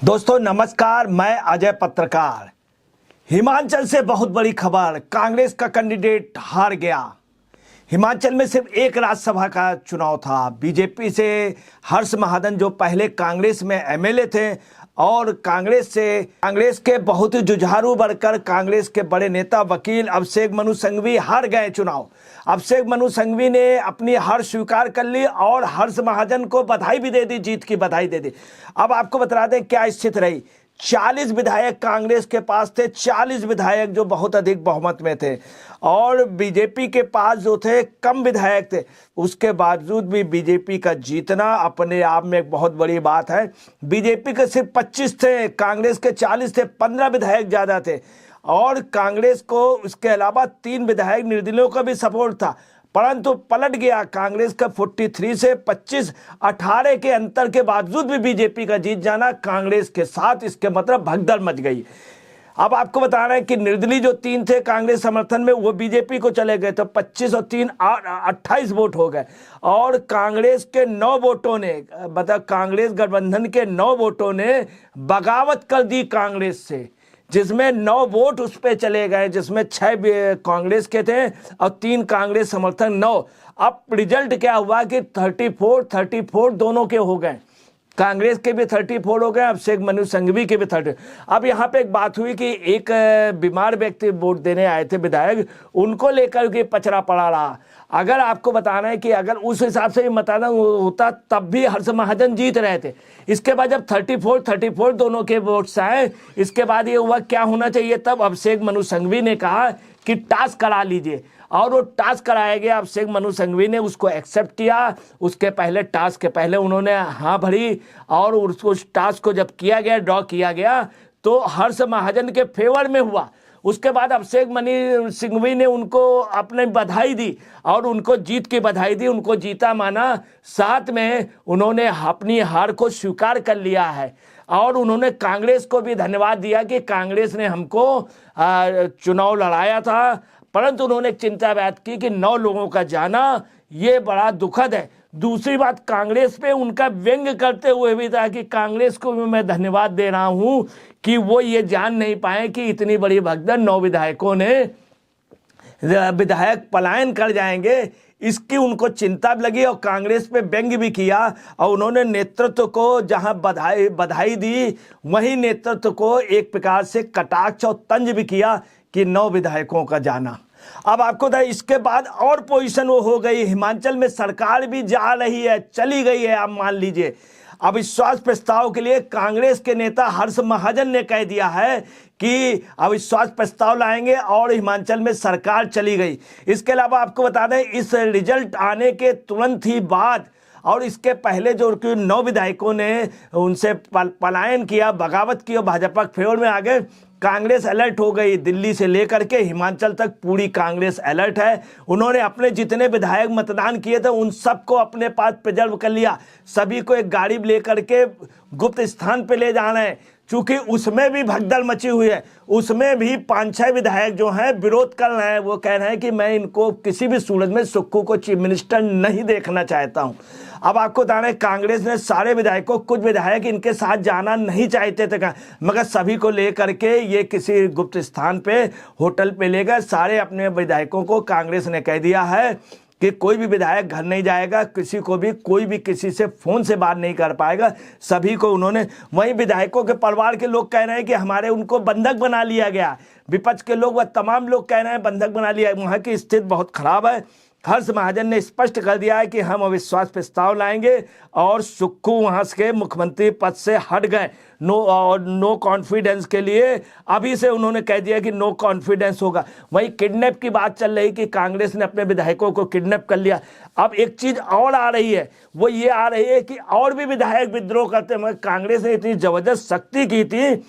दोस्तों नमस्कार, मैं अजय पत्रकार। हिमाचल से बहुत बड़ी खबर, कांग्रेस का कैंडिडेट हार गया। हिमाचल में सिर्फ एक राज्यसभा का चुनाव था। बीजेपी से हर्ष महाजन जो पहले कांग्रेस में एमएलए थे और कांग्रेस के बहुत ही जुझारू बढ़कर कांग्रेस के बड़े नेता वकील अभिषेक मनु सिंघवी हार गए चुनाव। अभिषेक मनु सिंघवी ने अपनी हार स्वीकार कर ली और हर्ष महाजन को बधाई भी दे दी, जीत की बधाई दे दी। अब आपको बता दें क्या स्थिति रही। 40 विधायक कांग्रेस के पास थे, 40 विधायक जो बहुत अधिक बहुमत में थे, और बीजेपी के पास जो थे कम विधायक थे। उसके बावजूद भी बीजेपी का जीतना अपने आप में एक बहुत बड़ी बात है। बीजेपी के सिर्फ 25 थे, कांग्रेस के 40 थे, 15 विधायक ज़्यादा थे। और कांग्रेस को इसके अलावा 3 विधायक निर्दलीयों का भी सपोर्ट था, परंतु पलट गया। कांग्रेस का 43 से 25, 18 के अंतर के बावजूद भी बीजेपी का जीत जाना कांग्रेस के साथ, इसके मतलब भगदड़ मच गई। अब आपको बता रहे हैं कि निर्दलीय जो 3 थे कांग्रेस समर्थन में, वो बीजेपी को चले गए, तो 25 और 3 28 वोट हो गए। और कांग्रेस के 9 वोटों ने, मतलब कांग्रेस गठबंधन के 9 वोटों ने बगावत कर दी कांग्रेस से, जिसमें 9 वोट उस पर चले गए, जिसमें 6 कांग्रेस के थे और 3 कांग्रेस समर्थक 9। अब रिजल्ट क्या हुआ कि 34 दोनों के हो गए, कांग्रेस के भी 34 हो गए, अभिषेक मनु सिंघवी के भी 30। अब यहाँ पे एक बात हुई कि एक बीमार व्यक्ति वोट देने आए थे विधायक, उनको लेकर के पचड़ा पड़ा रहा। अगर आपको बताना है कि अगर उस हिसाब से मतदान होता तब भी हर्ष महाजन जीत रहे थे। इसके बाद जब 34 दोनों के वोट्स आए, इसके बाद ये हुआ क्या होना चाहिए, तब अभिषेक मनु सिंघवी ने कहा कि टास्क करा लीजिए, और वो टास्क कराया गया। अभिषेक मनु सिंघवी ने उसको एक्सेप्ट किया। उसके पहले टास्क के पहले उन्होंने हाँ भरी, और उस टास्क को जब किया गया, ड्रॉ किया गया, तो हर्ष महाजन के फेवर में हुआ। उसके बाद अभिषेक मनु सिंघवी ने उनको अपने बधाई दी और उनको जीत की बधाई दी, उनको जीता माना। साथ में उन्होंने अपनी हार को स्वीकार कर लिया है और उन्होंने कांग्रेस को भी धन्यवाद दिया कि कांग्रेस ने हमको चुनाव लड़ाया था, परंतु उन्होंने एक चिंता व्यक्त की कि 9 लोगों का जाना ये बड़ा दुखद है। दूसरी बात, कांग्रेस पे उनका व्यंग करते हुए भी था कि कांग्रेस को भी मैं धन्यवाद दे रहा हूं कि वो ये जान नहीं पाए कि इतनी बड़ी भगदड़ 9 विधायकों ने, विधायक पलायन कर जाएंगे, इसकी उनको चिंता भी लगी। और कांग्रेस पे व्यंग भी किया और उन्होंने नेतृत्व को जहां बधाई दी, वहीं नेतृत्व को एक प्रकार से कटाक्ष और तंज भी किया कि 9 विधायकों का जाना। अब आपको इसके बाद और पोजीशन वो हो गई, हिमाचल में सरकार भी जा रही है, चली गई है। आप मान लीजिए अविश्वास प्रस्ताव के लिए कांग्रेस के नेता हर्ष महाजन ने कह दिया है कि अविश्वास प्रस्ताव लाएंगे और हिमाचल में सरकार चली गई। इसके अलावा आपको बता दें, इस रिजल्ट आने के तुरंत ही बाद और इसके पहले जो 9 विधायकों ने उनसे पलायन किया, बगावत की और भाजपा के फेवर में आ गए, कांग्रेस अलर्ट हो गई। दिल्ली से लेकर के हिमाचल तक पूरी कांग्रेस अलर्ट है। उन्होंने अपने जितने विधायक मतदान किए थे उन सबको अपने पास प्रिजर्व कर लिया, सभी को एक गाड़ी लेकर के गुप्त स्थान पे ले जाना है, चूंकि उसमें भी भगदड़ मची हुई है। उसमें भी 5-6 विधायक जो हैं विरोध कर रहे हैं, वो कह रहे हैं कि मैं इनको किसी भी सूरत में सुक्खू को चीफ मिनिस्टर नहीं देखना चाहता हूं। अब आपको बता रहे, कांग्रेस ने सारे विधायकों, कुछ विधायक इनके साथ जाना नहीं चाहते थे, मगर सभी को लेकर के ये किसी गुप्त स्थान पे होटल पे ले गए। सारे अपने विधायकों को कांग्रेस ने कह दिया है कि कोई भी विधायक घर नहीं जाएगा, किसी को भी, कोई भी किसी से फोन से बात नहीं कर पाएगा। सभी को उन्होंने, वहीं विधायकों के परिवार के लोग कह रहे हैं कि हमारे उनको बंधक बना लिया गया। विपक्ष के लोग व तमाम लोग कह रहे हैं बंधक बना लिया। वहाँ की स्थिति बहुत खराब है। हर्ष महाजन ने स्पष्ट कर दिया है कि हम अविश्वास प्रस्ताव लाएंगे और सुक्खू वहां से मुख्यमंत्री पद से हट गए। नो कॉन्फिडेंस के लिए अभी से उन्होंने कह दिया कि नो कॉन्फिडेंस होगा। वहीं किडनैप की बात चल रही कि कांग्रेस ने अपने विधायकों को किडनैप कर लिया। अब एक चीज और आ रही है, वो ये आ रही है कि और भी विधायक विद्रोह करते, मगर कांग्रेस ने इतनी जबरदस्त शक्ति की थी,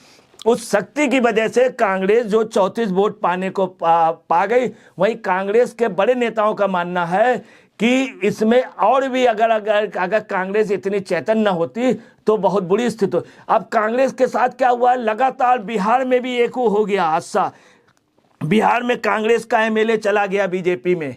उस शक्ति की वजह से कांग्रेस जो 34 वोट पाने को पा गई। वहीं कांग्रेस के बड़े नेताओं का मानना है कि इसमें और भी अगर कांग्रेस इतनी चैतन्य होती तो बहुत बुरी स्थिति हो। अब कांग्रेस के साथ क्या हुआ, लगातार बिहार में भी एक हो गया हादसा। बिहार में कांग्रेस का एमएलए चला गया बीजेपी में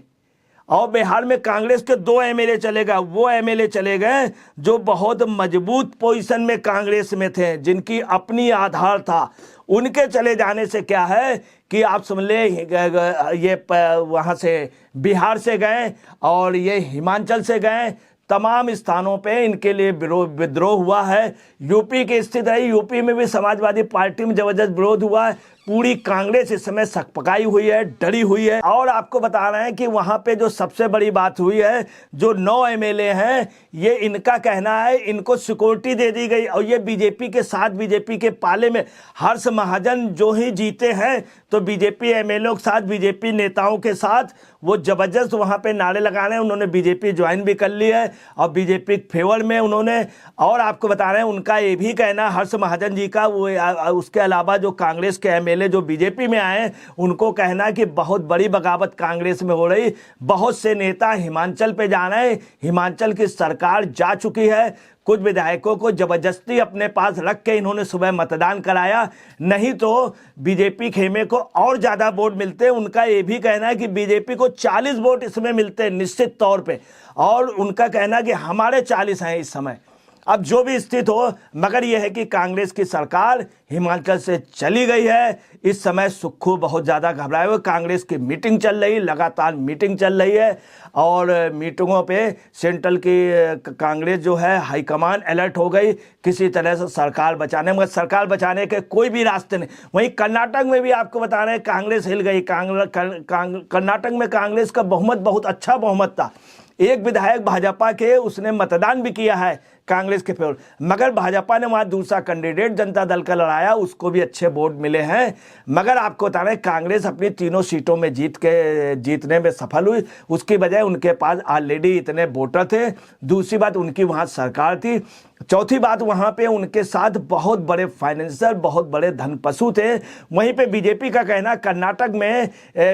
और बिहार में कांग्रेस के 2 एमएलए चले गए। वो एमएलए चले गए जो बहुत मजबूत पोजीशन में कांग्रेस में थे, जिनकी अपनी आधार था। उनके चले जाने से क्या है कि आप समझ ले ये वहाँ से बिहार से गए और ये हिमाचल से गए, तमाम स्थानों पे इनके लिए विद्रोह हुआ है। यूपी की स्थिति है, यूपी में भी समाजवादी पार्टी में जबरदस्त विरोध हुआ है। पूरी कांग्रेस इस समय सकपकाई हुई है, डरी हुई है। और आपको बता रहे हैं कि वहां पे जो सबसे बड़ी बात हुई है, जो 9 एमएलए हैं, ये इनका कहना है इनको सिक्योरिटी दे दी गई। और ये बीजेपी के साथ, बीजेपी के पाले में हर्ष महाजन जो ही जीते हैं तो बीजेपी एमएलए के साथ, बीजेपी नेताओं के साथ वो जबरदस्त वहां पे नारे लगा रहे हैं। उन्होंने बीजेपी ज्वाइन भी कर ली है और बीजेपी फेवर में उन्होंने। और आपको बता रहे हैं उनका ये भी कहना, हर्ष महाजन जी का, वो उसके अलावा जो कांग्रेस के एमएलए जो बीजेपी में आए उनको कहना कि बहुत बड़ी बगावत कांग्रेस में हो रही। बहुत से नेता हिमाचल पे जा रहे हैं, हिमाचल की सरकार जा चुकी है। कुछ विधायकों को जबरदस्ती अपने पास रख के इन्होंने सुबह मतदान कराया, नहीं तो बीजेपी खेमे को और ज्यादा वोट मिलते। उनका ये भी कहना है कि बीजेपी को 40 वोट इसमें मिलते हैं निश्चित तौर पे, और उनका कहना है कि हमारे 40 हैं इस समय। अब जो भी स्थिति हो, मगर यह है कि कांग्रेस की सरकार हिमाचल से चली गई है। इस समय सुक्खू बहुत ज़्यादा घबराए हुए। कांग्रेस की मीटिंग चल रही, लगातार मीटिंग चल रही है, और मीटिंगों पे सेंट्रल की कांग्रेस जो है हाईकमान अलर्ट हो गई किसी तरह से सरकार बचाने, मगर सरकार बचाने के कोई भी रास्ते नहीं। वहीं कर्नाटक में भी आपको बता रहे हैं कांग्रेस हिल गई। कर्नाटक में कांग्रेस का बहुमत बहुत अच्छा बहुमत था। एक विधायक भाजपा के, उसने मतदान भी किया है कांग्रेस के फेवर, मगर भाजपा ने वहां दूसरा कैंडिडेट जनता दल का लड़ाया, उसको भी अच्छे वोट मिले हैं। मगर आपको बता रहे कांग्रेस अपनी तीनों सीटों में जीतने में सफल हुई। उसकी वजह उनके पास ऑलरेडी इतने वोटर थे। दूसरी बात, उनकी वहां सरकार थी। चौथी बात, वहां पे उनके साथ बहुत बड़े फाइनेंसर, बहुत बड़े धनपशु थे। वहीं पे बीजेपी का कहना कर्नाटक में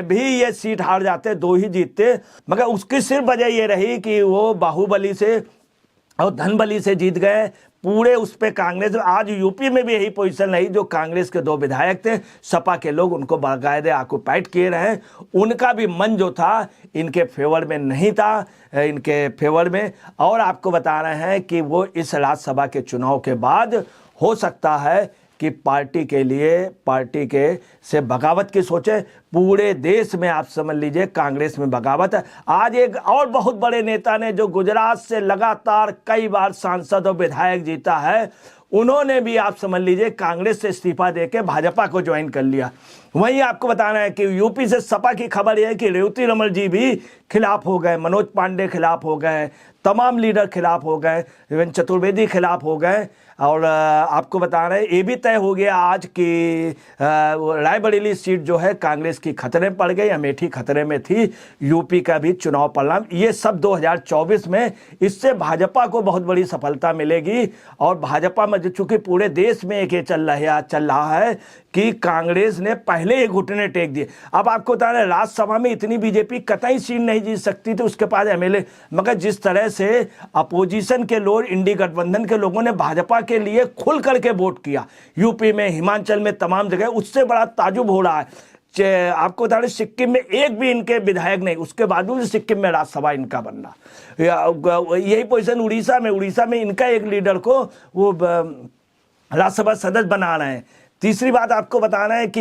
भी ये सीट हार जाते, 2 ही जीतते, मगर उसकी सिर्फ वजह ये रही कि वो बाहुबली से और धनबली से जीत गए। पूरे उस पे कांग्रेस, आज यूपी में भी यही पोजीशन रही। जो कांग्रेस के 2 विधायक थे, सपा के लोग उनको बाकायदे ऑक्युपाइड किए रहे। उनका भी मन जो था इनके फेवर में नहीं था, इनके फेवर में। और आपको बता रहे हैं कि वो इस राज्यसभा के चुनाव के बाद हो सकता है कि पार्टी के लिए, पार्टी के से बगावत की सोचे। पूरे देश में आप समझ लीजिए कांग्रेस में बगावत है। आज एक और बहुत बड़े नेता ने, जो गुजरात से लगातार कई बार सांसद और विधायक जीता है, उन्होंने भी आप समझ लीजिए कांग्रेस से इस्तीफा देके भाजपा को ज्वाइन कर लिया। वहीं आपको बताना है कि यूपी से सपा की खबर यह है कि रेवती रमन जी भी खिलाफ हो गए, मनोज पांडे खिलाप हो गए, तमाम लीडर खिलाफ हो गए, रविंद्र चतुर्वेदी खिलाफ हो गए। और आपको बता रहे हैं ये भी तय हो गया आज की रायबरेली सीट जो है कांग्रेस की खतरे में पड़ गई, अमेठी खतरे में थी। यूपी का भी चुनाव परिणाम ये सब 2024 में, इससे भाजपा को बहुत बड़ी सफलता मिलेगी। और भाजपा में चूंकि पूरे देश में एक ये चल रहा है कि कांग्रेस ने पहले ही घुटने टेक दिए। अब आपको बता रहे राज्यसभा में इतनी बीजेपी कतई सीट नहीं जीत सकती थी, उसके पास एमएलए, मगर जिस तरह से अपोजिशन के लोग, इंडी गठबंधन के लोगों ने भाजपा के लिए खुल करके वोट किया, यूपी में, हिमाचल में, तमाम जगह, उससे बड़ा ताजुब हो रहा है। आपको बता रहे सिक्किम में एक भी इनके विधायक नहीं, उसके बावजूद सिक्किम में राज्यसभा इनका बनना। यही पोजीशन उड़ीसा में इनका एक लीडर को वो राज्यसभा सदस्य बना रहे हैं। तीसरी बात आपको बताना है कि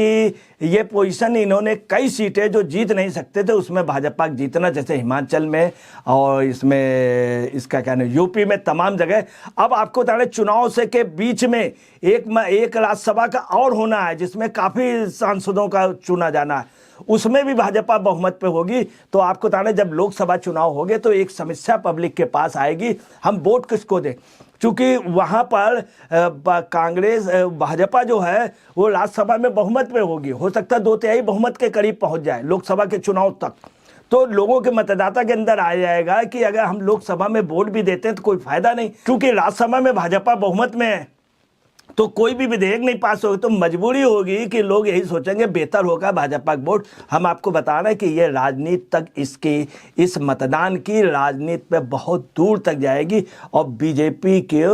ये पोजीशन इन्होंने कई सीटें जो जीत नहीं सकते थे उसमें भाजपा जीतना, जैसे हिमाचल में और इसमें इसका क्या नाम यूपी में, तमाम जगह। अब आपको बता रहे चुनाव से के बीच में एक राज्यसभा का और होना है जिसमें काफ़ी सांसदों का चुना जाना है, उसमें भी भाजपा बहुमत पे होगी। तो आपको बता रहे जब लोकसभा चुनाव होंगे तो एक समस्या पब्लिक के पास आएगी, हम वोट किसको दें, क्योंकि वहाँ पर कांग्रेस, भाजपा जो है वो राज्यसभा में बहुमत पे होगी, हो सकता है 2/3 बहुमत के करीब पहुँच जाए लोकसभा के चुनाव तक। तो लोगों के मतदाता के अंदर आ जाएगा कि अगर हम लोकसभा में वोट भी देते हैं तो कोई फायदा नहीं, क्योंकि राज्यसभा में भाजपा बहुमत में है तो कोई भी विधेयक नहीं पास होगा। तो मजबूरी होगी कि लोग यही सोचेंगे बेहतर होगा भाजपा का वोट। हम आपको बता रहे हैं कि ये राजनीति तक, इस मतदान की राजनीति पे बहुत दूर तक जाएगी। और बीजेपी के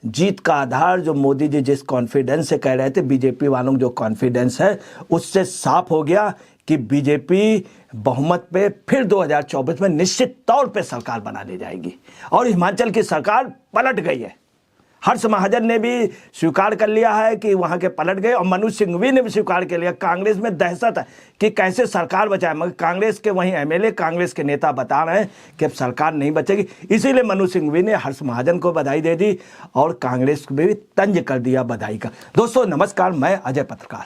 जीत का आधार जो मोदी जी जिस कॉन्फिडेंस से कह रहे थे, बीजेपी वालों को जो कॉन्फिडेंस है उससे साफ हो गया कि बीजेपी बहुमत पे फिर 2024 में निश्चित तौर पे सरकार बनाने जाएगी और हिमाचल की सरकार पलट गई है। हर्ष महाजन ने भी स्वीकार कर लिया है कि वहां के पलट गए और मनोज सिंघवी ने भी स्वीकार कर लिया। कांग्रेस में दहशत है कि कैसे सरकार बचाए, मगर कांग्रेस के वहीं एमएलए, कांग्रेस के नेता बता रहे हैं कि अब सरकार नहीं बचेगी। इसीलिए मनोज सिंघवी ने हर्ष महाजन को बधाई दे दी और कांग्रेस को भी तंज कर दिया बधाई का। दोस्तों नमस्कार, मैं अजय पत्रकार।